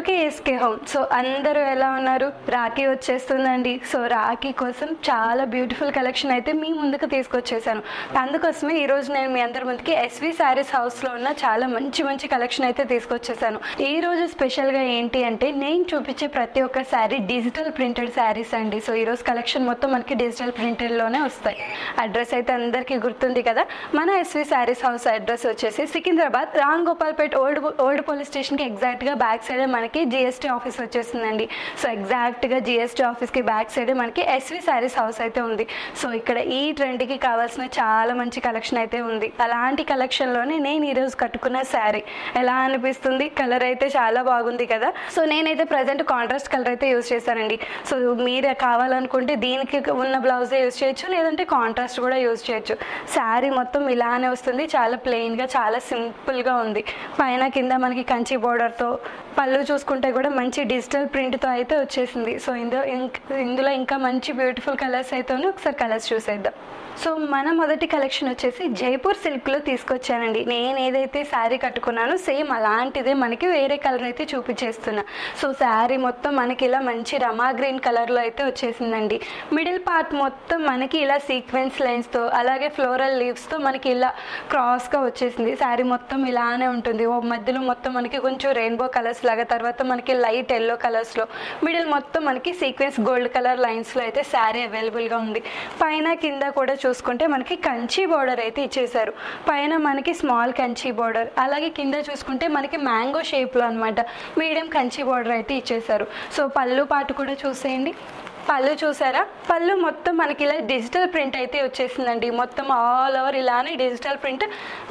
KSK home. So అందరూ ఎలా ఉన్నారు? రాఖీ వచ్చేస్తుందండి. సో రాఖీ కోసం చాలా బ్యూటిఫుల్ కలెక్షన్ అయితే మీ ముందుకు తీసుకొచ్చేసాను. అందుకోసమే ఈరోజు నేను మీ అందరి ముందుకి ఎస్వి శారీస్ హౌస్లో ఉన్న చాలా మంచి మంచి కలెక్షన్ అయితే తీసుకొచ్చేసాను. ఈరోజు స్పెషల్గా ఏంటి అంటే నేను చూపించే ప్రతి ఒక్క శారీ డిజిటల్ ప్రింటెడ్ శారీస్ అండి. సో ఈరోజు కలెక్షన్ మొత్తం మనకి డిజిటల్ ప్రింటెడ్లోనే వస్తాయి. అడ్రస్ అయితే అందరికీ గుర్తుంది కదా. మన ఎస్వి శారీస్ హౌస్ అడ్రస్ వచ్చేసి సికింద్రాబాద్ రామ్ గోపాల్పేట్ ఓల్డ్ పోలీస్ స్టేషన్కి ఎగ్జాక్ట్గా బ్యాక్ సైడ్ మనకి జిఎస్టీ ఆఫీస్ వచ్చేస్తుందండి. సో ఎగ్జాక్ట్గా జిఎస్టీ ఆఫీస్కి బ్యాక్ సైడ్ మనకి ఎస్వి శారీస్ హౌస్ అయితే ఉంది. సో ఇక్కడ ఈ ట్రెండ్కి కావాల్సిన చాలా మంచి కలెక్షన్ అయితే ఉంది. అలాంటి కలెక్షన్లోనే నేను ఈరోజు కట్టుకున్న శారీ ఎలా అనిపిస్తుంది? కలర్ అయితే చాలా బాగుంది కదా. సో నేనైతే ప్రజెంట్ కాంట్రాస్ట్ కలర్ అయితే యూజ్ చేశానండి. సో మీరు కావాలనుకుంటే దీనికి ఉన్న బ్లౌజే యూజ్ చేయొచ్చు, లేదంటే కాంట్రాస్ట్ కూడా యూజ్ చేయొచ్చు. శారీ మొత్తం ఇలానే వస్తుంది. చాలా ప్లెయిన్గా చాలా సింపుల్గా ఉంది. పైన కింద మనకి కంచి బోర్డర్తో, పళ్ళు చూసుకుంటే కూడా మంచి డిజిటల్ ప్రింట్తో అయితే వచ్చేసింది. సో ఇందులో ఇంకా మంచి బ్యూటిఫుల్ కలర్స్ అయితే ఉన్నాయి. ఒకసారి కలర్స్ చూసేద్దాం. సో మన మొదటి కలెక్షన్ వచ్చేసి జైపూర్ సిల్క్లో తీసుకొచ్చానండి. నేను ఏదైతే శారీ కట్టుకున్నానో సేమ్ అలాంటిదే మనకి వేరే కలర్ అయితే చూపించేస్తున్నా. సో శారీ మొత్తం మనకి ఇలా మంచి రమా గ్రీన్ కలర్లో అయితే వచ్చేసిందండి. మిడిల్ పార్ట్ మొత్తం మనకి ఇలా సీక్వెన్స్ లైన్స్తో, అలాగే ఫ్లోరల్ లీవ్స్తో మనకి ఇలా క్రాస్గా వచ్చేసింది. శారీ మొత్తం ఇలానే ఉంటుంది. ఓ మధ్యలో మొత్తం మనకి కొంచెం రెయిన్బో కలర్స్ లాగా, తర్వాత మనకి లైట్ ఎల్లో కలర్స్లో, మిడిల్ మొత్తం మనకి సీక్వెన్స్ గోల్డ్ కలర్ లైన్స్లో అయితే శారీ అవైలబుల్గా ఉంది. పైన కింద కూడా చూసుకుంటే మనకి కంచి బోర్డర్ అయితే ఇచ్చేసారు. పైన మనకి స్మాల్ కంచి బోర్డర్, అలాగే కింద చూసుకుంటే మనకి మ్యాంగో షేప్లో అనమాట మీడియం కంచి బోర్డర్ అయితే ఇచ్చేసారు. సో పళ్ళు పాటు కూడా చూసేయండి. పళ్ళు చూసారా? పళ్ళు మొత్తం మనకి ఇలా డిజిటల్ ప్రింట్ అయితే వచ్చేసిందండి. మొత్తం ఆల్ ఓవర్ ఇలానే డిజిటల్ ప్రింట్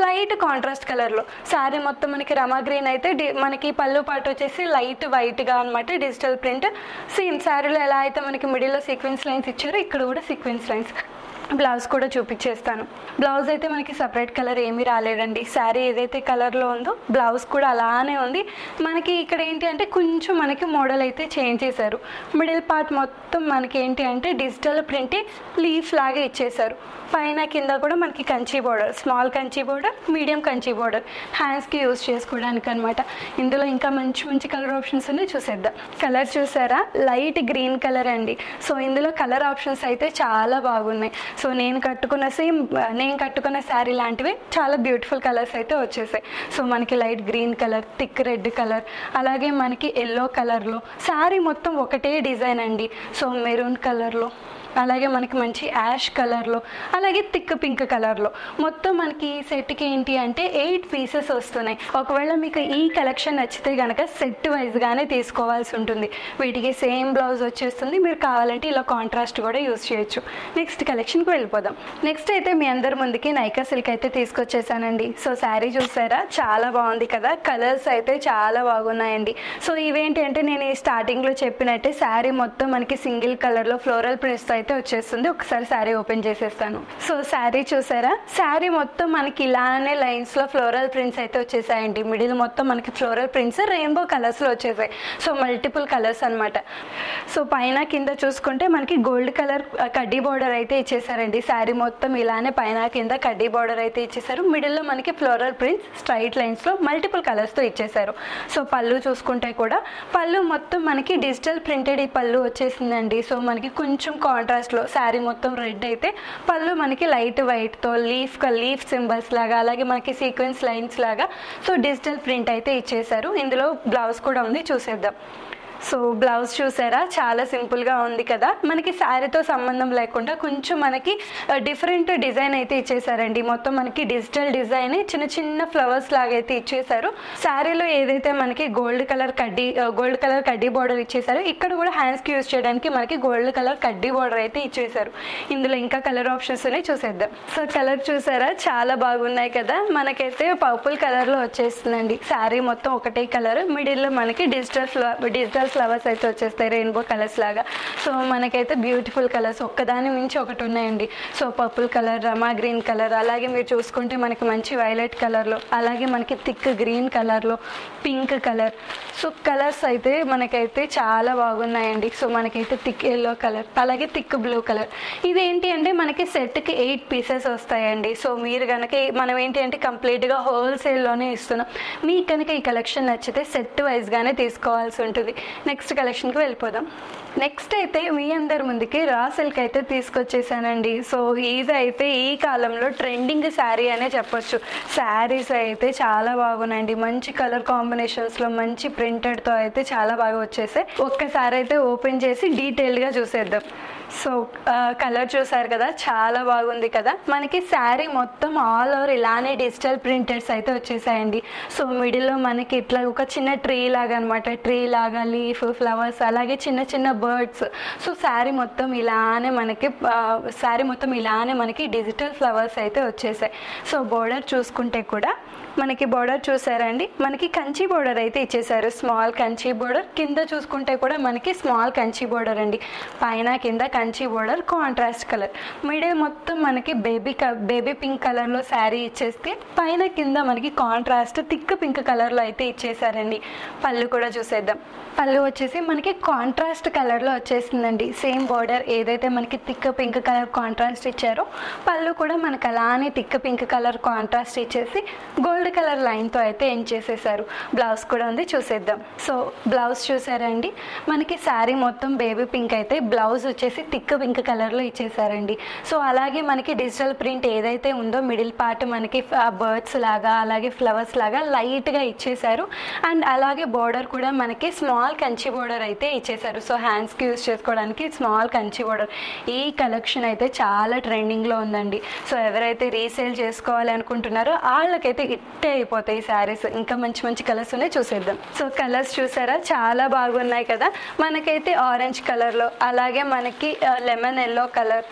లైట్ కాంట్రాస్ట్ కలర్లో. శారీ మొత్తం మనకి రమా గ్రీన్ అయితే మనకి పళ్ళు పాటు వచ్చేసి లైట్ వైట్గా అనమాట డిజిటల్ ప్రింట్. సేమ్ శారీలో ఎలా అయితే మనకి మిడిల్లో సీక్వెన్స్ లైన్స్ ఇచ్చారో ఇక్కడ కూడా సీక్వెన్స్ లైన్స్. బ్లౌజ్ కూడా చూపించేస్తాను. బ్లౌజ్ అయితే మనకి సపరేట్ కలర్ ఏమీ రాలేదండి. శారీ ఏదైతే కలర్లో ఉందో బ్లౌజ్ కూడా అలానే ఉంది. మనకి ఇక్కడ ఏంటి అంటే కొంచెం మనకి మోడల్ అయితే చేంజ్ చేశారు. మిడిల్ పార్ట్ మొత్తం మనకి ఏంటి అంటే డిజిటల్ ప్రింట్ లీఫ్ లాగా ఇచ్చేసారు. పైన కింద కూడా మనకి Kanchi border, small Kanchi border, medium Kanchi border, హ్యాండ్స్కి యూజ్ చేసుకోవడానికి అనమాట. ఇందులో ఇంకా మంచి మంచి కలర్ ఆప్షన్స్ ఉన్నాయి, చూసేద్దాం. కలర్ చూసారా? లైట్ గ్రీన్ కలర్ అండి. సో ఇందులో కలర్ ఆప్షన్స్ అయితే చాలా బాగున్నాయి. సో నేను కట్టుకున్న శారీ లాంటివి చాలా బ్యూటిఫుల్ కలర్స్ అయితే వచ్చేసాయి. సో మనకి light green colour, thick red colour, అలాగే మనకి ఎల్లో కలర్లో శారీ మొత్తం ఒకటే డిజైన్ అండి. సో మెరూన్ కలర్లో, అలాగే మనకి మంచి యాష్ కలర్లో, అలాగే థిక్ పింక్ కలర్లో మొత్తం మనకి సెట్కి ఏంటి అంటే 8 పీసెస్ వస్తున్నాయి. ఒకవేళ మీకు ఈ కలెక్షన్ నచ్చితే కనుక సెట్ వైజ్గానే తీసుకోవాల్సి ఉంటుంది. వీటికి సేమ్ బ్లౌజ్ వచ్చేస్తుంది. మీరు కావాలంటే ఇలా కాంట్రాస్ట్ కూడా యూజ్ చేయొచ్చు. నెక్స్ట్ కలెక్షన్కి వెళ్ళిపోదాం. నెక్స్ట్ అయితే మీ అందరి ముందుకి నైకా సిల్క్ అయితే తీసుకొచ్చేసానండి. సో శారీ చూసారా? చాలా బాగుంది కదా. కలర్స్ అయితే చాలా బాగున్నాయండి. సో ఇవేంటి అంటే నేను ఈ స్టార్టింగ్లో చెప్పినట్టే శారీ మొత్తం మనకి సింగిల్ కలర్లో ఫ్లోరల్ ప్రింట్స్ అయితే వచ్చేస్తుంది. ఒకసారి శారీ ఓపెన్ చేసేస్తాను. సో శారీ చూసారా? శారీ మొత్తం మనకి ఇలానే లైన్స్ లో ఫ్లోరల్ ప్రింట్స్ అయితే వచ్చేసాయండి. మిడిల్ మొత్తం మనకి ఫ్లోరల్ ప్రింట్స్ రెయిన్బో కలర్స్ లో వచ్చేసాయి. సో మల్టిపుల్ కలర్స్ అనమాట. సో పైన కింద చూసుకుంటే మనకి గోల్డ్ కలర్ కడ్డీ బోర్డర్ అయితే ఇచ్చేసారండి. శారీ మొత్తం ఇలానే పైన కింద కడ్డీ బోర్డర్ అయితే ఇచ్చేసారు. మిడిల్ లో మనకి ఫ్లోరల్ ప్రింట్స్ స్ట్రైట్ లైన్స్ లో మల్టిపుల్ కలర్స్ తో ఇచ్చేసారు. సో పళ్ళు చూసుకుంటే కూడా పళ్ళు మొత్తం మనకి డిజిటల్ ప్రింటెడ్ ఈ పళ్ళు వచ్చేసిందండి. సో మనకి కొంచెం కాంట్రాస్ట్ లో శారీ మొత్తం రెడ్ అయితే పళ్ళు మనకి లైట్ వైట్ తో లీఫ్ సింబల్స్ లాగా, అలాగే మనకి సీక్వెన్స్ లైన్స్ లాగా సో డిజిటల్ ప్రింట్ అయితే ఇచ్చేసారు. ఇందులో బ్లౌజ్ కూడా ఉంది, చూసేద్దాం. సో బ్లౌజ్ చూసారా? చాలా సింపుల్గా ఉంది కదా. మనకి శారీతో సంబంధం లేకుండా కొంచెం మనకి డిఫరెంట్ డిజైన్ అయితే ఇచ్చేసారండి. మొత్తం మనకి డిజిటల్ డిజైన్ చిన్న చిన్న ఫ్లవర్స్ లాగా అయితే ఇచ్చేసారు. శారీలో ఏదైతే మనకి గోల్డ్ కలర్ కడ్డీ బోర్డర్ ఇచ్చేసారు, ఇక్కడ కూడా హ్యాండ్స్కి యూజ్ చేయడానికి మనకి గోల్డ్ కలర్ కడ్డీ బోర్డర్ అయితే ఇచ్చేసారు. ఇందులో ఇంకా కలర్ ఆప్షన్స్ ఉన్నాయి, చూసేద్దాం. సో కలర్ చూసారా? చాలా బాగున్నాయి కదా. మనకైతే పర్పుల్ కలర్లో వచ్చేస్తుందండి. శారీ మొత్తం ఒకటే కలర్, మిడిల్లో మనకి డిజిటల్ డిజిటల్ ఫ్లవర్స్ అయితే వచ్చేస్తాయి రెయిన్బో కలర్స్ లాగా. సో మనకైతే బ్యూటిఫుల్ కలర్స్ ఒక్కదాని మించి ఒకటి ఉన్నాయండి. సో పర్పుల్ కలర్, రమా గ్రీన్ కలర్, అలాగే మీరు చూసుకుంటే మనకి మంచి వైలెట్ కలర్లో, అలాగే మనకి థిక్ గ్రీన్ కలర్లో, పింక్ కలర్. సో కలర్స్ అయితే మనకైతే చాలా బాగున్నాయండి. సో మనకైతే థిక్ ఎల్లో కలర్, అలాగే థిక్ బ్లూ కలర్. ఇదేంటి అంటే మనకి సెట్కి 8 పీసెస్ వస్తాయండి. సో మీరు కనుక మనం ఏంటి అంటే కంప్లీట్గా హోల్సేల్లోనే ఇస్తున్నాం. మీకు కనుక ఈ కలెక్షన్ నచ్చితే సెట్ వైజ్గానే తీసుకోవాల్సి ఉంటుంది. నెక్స్ట్ కలెక్షన్కి వెళ్ళిపోదాం. నెక్స్ట్ అయితే మీ అందరి ముందుకి రా సిల్క్ అయితే తీసుకొచ్చేసానండి. సో ఇది అయితే ఈ కాలంలో ట్రెండింగ్ శారీ అనే చెప్పొచ్చు. శారీస్ అయితే చాలా బాగున్నాయండి. మంచి కలర్ కాంబినేషన్స్లో మంచి ప్రింటెడ్తో అయితే చాలా బాగా వచ్చేసాయి. ఒక్కసారి అయితే ఓపెన్ చేసి డీటెయిల్గా చూసేద్దాం. సో కలర్ చూసారు కదా, చాలా బాగుంది కదా. మనకి శారీ మొత్తం ఆల్ ఓవర్ ఇలానే డిజిటల్ ప్రింటెడ్స్ అయితే వచ్చేసాయండి. సో మిడిల్లో మనకి ఇట్లా ఒక చిన్న ట్రీ లాగా అనమాట, ట్రీ లాగా లీఫ్, ఫ్లవర్స్, అలాగే చిన్న చిన్న బర్డ్స్. సో శారీ మొత్తం ఇలానే మనకి డిజిటల్ ఫ్లవర్స్ అయితే వచ్చేసాయి. సో బోర్డర్ చూసుకుంటే కూడా మనకి బోర్డర్ చూసారండి, మనకి కంచి బోర్డర్ అయితే ఇచ్చేసారు. స్మాల్ కంచి బోర్డర్, కింద చూసుకుంటే కూడా మనకి స్మాల్ కంచి బోర్డర్ అండి. పైన కింద Kanchi border, contrast colour. Middle మొత్తం మనకి బేబీ పింక్ కలర్లో శారీ ఇచ్చేస్తే పైన కింద మనకి కాంట్రాస్ట్ థిక్ పింక్ కలర్లో అయితే ఇచ్చేసారండి. పళ్ళు కూడా చూసేద్దాం. పళ్ళు వచ్చేసి మనకి కాంట్రాస్ట్ కలర్లో వచ్చేసిందండి. సేమ్ బోర్డర్ ఏదైతే మనకి థిక్ పింక్ కలర్ కాంట్రాస్ట్ ఇచ్చారో పళ్ళు కూడా మనకి అలానే థిక్ పింక్ కలర్ కాంట్రాస్ట్ ఇచ్చేసి గోల్డ్ కలర్ లైన్తో అయితే ఎండ్ చేసేసారు. బ్లౌజ్ కూడా ఉంది, చూసేద్దాం. సో బ్లౌజ్ చూసారండి, మనకి శారీ మొత్తం బేబీ పింక్ అయితే బ్లౌజ్ వచ్చేసి థిక్ పింక్ కలర్లో ఇచ్చేసారండి. సో అలాగే మనకి డిజిటల్ ప్రింట్ ఏదైతే ఉందో మిడిల్ పార్ట్ మనకి బర్డ్స్ లాగా అలాగే ఫ్లవర్స్ లాగా లైట్గా ఇచ్చేసారు. అండ్ అలాగే బోర్డర్ కూడా మనకి స్మాల్ కంచి బోర్డర్ అయితే ఇచ్చేసారు. సో హ్యాండ్స్కి యూజ్ చేసుకోవడానికి స్మాల్ కంచి బోర్డర్. ఈ కలెక్షన్ అయితే చాలా ట్రెండింగ్లో ఉందండి. సో ఎవరైతే రీసేల్ చేసుకోవాలి అనుకుంటున్నారో వాళ్ళకైతే ఇట్టే అయిపోతాయి శారీస్. ఇంకా మంచి మంచి కలర్స్ ఉన్నాయి, చూసేద్దాం. సో కలర్స్ చూసారా, చాలా బాగున్నాయి కదా. మనకైతే ఆరెంజ్ కలర్లో, అలాగే మనకి లెమన్ ఎల్లో కలర్,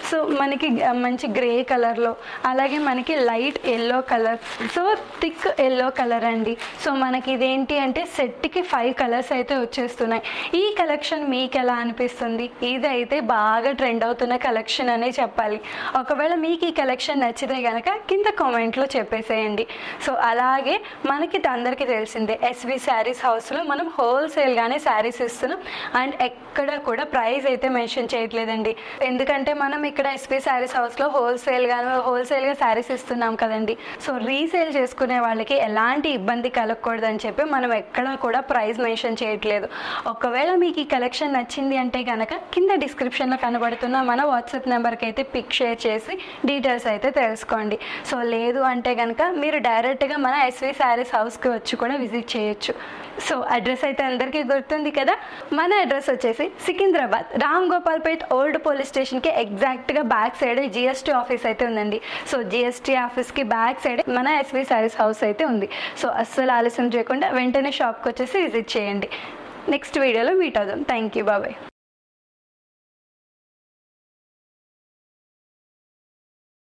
సో మనకి మంచి గ్రే కలర్లో, అలాగే మనకి light yellow colour, so thick yellow colour అండి. సో మనకి ఇదేంటి అంటే సెట్కి 5 కలర్స్ అయితే వచ్చేస్తున్నాయి. ఈ కలెక్షన్ మీకు ఎలా అనిపిస్తుంది? ఇదైతే బాగా ట్రెండ్ అవుతున్న కలెక్షన్ అనే చెప్పాలి. ఒకవేళ మీకు ఈ కలెక్షన్ నచ్చితే కనుక కింద కామెంట్లో చెప్పేసేయండి. సో అలాగే మనకి అందరికీ తెలిసిందే ఎస్వి శారీస్ హౌస్లో మనం హోల్సేల్గానే శారీస్ ఇస్తున్నాం. అండ్ ఎక్కడ కూడా ప్రైస్ అయితే మెన్షన్ చేయట్లేదండి. ఎందుకంటే మనం ఇక్కడ ఎస్వి శారీస్ హౌస్లో హోల్సేల్గా శారీస్ ఇస్తున్నాం కదండి. సో రీసేల్ చేసుకునే వాళ్ళకి ఎలాంటి ఇబ్బంది కలగకూడదని చెప్పి మనం ఎక్కడ కూడా ప్రైస్ మెన్షన్ చేయట్లేదు. ఒకవేళ మీకు ఈ కలెక్షన్ నచ్చింది అంటే కనుక కింద డిస్క్రిప్షన్లో కనబడుతున్న మన వాట్సాప్ నెంబర్కి అయితే పిక్ షేర్ చేసి డీటెయిల్స్ అయితే తెలుసుకోండి. సో లేదు అంటే కనుక మీరు డైరెక్ట్గా మన ఎస్వి శారీస్ హౌస్కి వచ్చి కూడా విజిట్ చేయొచ్చు. సో అడ్రస్ అయితే అందరికీ గుర్తుంది కదా. మన అడ్రస్ వచ్చేసి సికింద్రాబాద్ రామ్ గోపాల్పేట్ ఓల్డ్ పోలీస్ స్టేషన్కి ఎగ్జాక్ట్గా బ్యాక్ సైడ్ జిఎస్టీ ఆఫీస్ అయితే ఉందండి. సో జిఎస్టీ ఆఫీస్కి బ్యాక్ సైడ్ మన ఎస్వి శారీస్ హౌస్ అయితే ఉంది. సో అస్సలు ఆలస్యం చేయకుండా వెంటనే షాప్కి వచ్చేసి విజిట్ చేయండి. నెక్స్ట్ వీడియోలో మీట్ అవుదాం. థ్యాంక్ యూ, బాబాయ్.